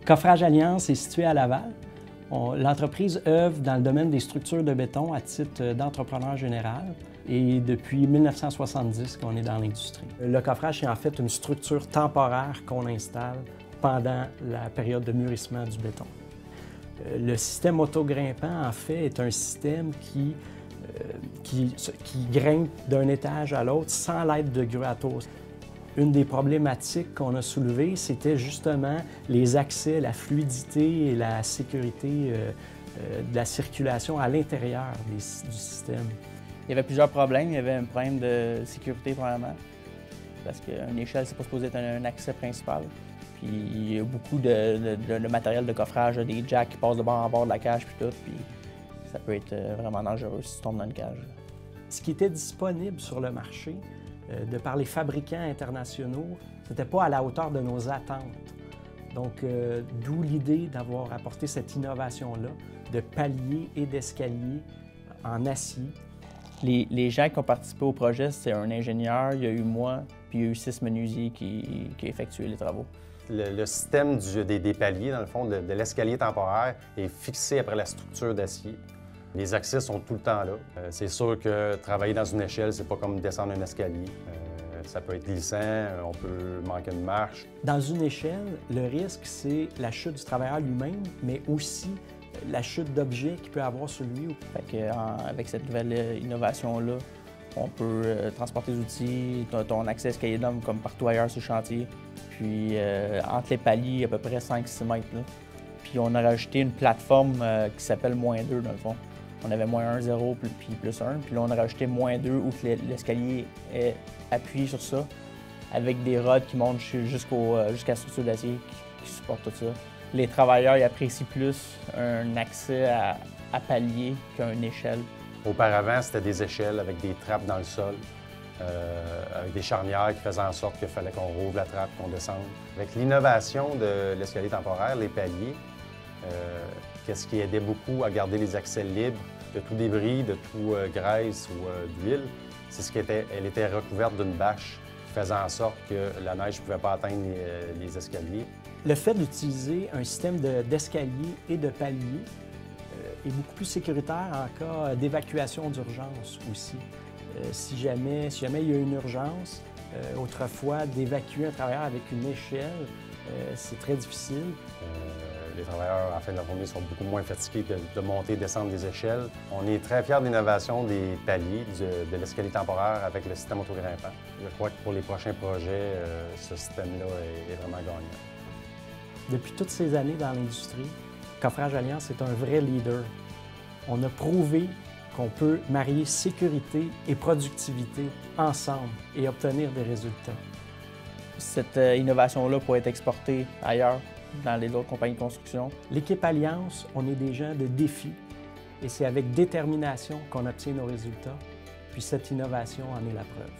Coffrage Alliance est situé à Laval. L'entreprise œuvre dans le domaine des structures de béton à titre d'entrepreneur général et depuis 1970 qu'on est dans l'industrie. Le coffrage, c'est en fait une structure temporaire qu'on installe pendant la période de mûrissement du béton. Le système autogrimpant, en fait, est un système qui grimpe d'un étage à l'autre sans l'aide de grues à tour. Une des problématiques qu'on a soulevées, c'était justement les accès, la fluidité et la sécurité de la circulation à l'intérieur du système. Il y avait plusieurs problèmes. Il y avait un problème de sécurité, premièrement, parce qu'une échelle, c'est pas supposé être un accès principal. Puis il y a beaucoup de matériel de coffrage, des jacks qui passent de bord en bord de la cage, puis tout. Puis ça peut être vraiment dangereux si tu tombes dans une cage. Ce qui était disponible sur le marché, de par les fabricants internationaux, c'était pas à la hauteur de nos attentes. Donc, d'où l'idée d'avoir apporté cette innovation-là, de paliers et d'escaliers en acier. Les gens qui ont participé au projet, c'est un ingénieur, il y a eu moi, puis il y a eu 6 menuisiers qui effectuaient les travaux. Le système des paliers, dans le fond, de l'escalier temporaire est fixé après la structure d'acier. Les accès sont tout le temps là. C'est sûr que travailler dans une échelle, c'est pas comme descendre un escalier. Ça peut être glissant, on peut manquer une marche. Dans une échelle, le risque, c'est la chute du travailleur lui-même, mais aussi la chute d'objets qu'il peut avoir sur lui. Avec cette nouvelle innovation-là, on peut transporter des outils, ton accès escalier d'homme comme partout ailleurs sur le chantier. Puis entre les paliers, à peu près 5-6 mètres. Là. Puis on a rajouté une plateforme qui s'appelle -2 dans le fond. On avait -1, 0, puis +1. Puis là, on a rajouté -2 où l'escalier est appuyé sur ça, avec des rods qui montent jusqu'à la structure d'acier qui supporte tout ça. Les travailleurs ils apprécient plus un accès à palier qu'une échelle. Auparavant, c'était des échelles avec des trappes dans le sol, avec des charnières qui faisaient en sorte qu'il fallait qu'on rouvre la trappe, qu'on descende. Avec l'innovation de l'escalier temporaire, les paliers, qu'est-ce qui aidait beaucoup à garder les accès libres de tout débris, de tout graisse ou d'huile, c'est elle était recouverte d'une bâche qui faisait en sorte que la neige ne pouvait pas atteindre les escaliers. Le fait d'utiliser un système d'escalier et de palier est beaucoup plus sécuritaire en cas d'évacuation d'urgence aussi. Si jamais il y a une urgence, autrefois, d'évacuer un travailleur avec une échelle, c'est très difficile. Les travailleurs, en fin de la journée, sont beaucoup moins fatigués de monter et descendre des échelles. On est très fiers de l'innovation des paliers, de l'escalier temporaire avec le système autogrimpant. Je crois que pour les prochains projets, ce système-là est vraiment gagnant. Depuis toutes ces années dans l'industrie, Coffrage Alliance est un vrai leader. On a prouvé qu'on peut marier sécurité et productivité ensemble et obtenir des résultats. Cette innovation-là pourrait être exportée ailleurs, dans les autres compagnies de construction. L'équipe Alliance, on est des gens de défi et c'est avec détermination qu'on obtient nos résultats. Puis cette innovation en est la preuve.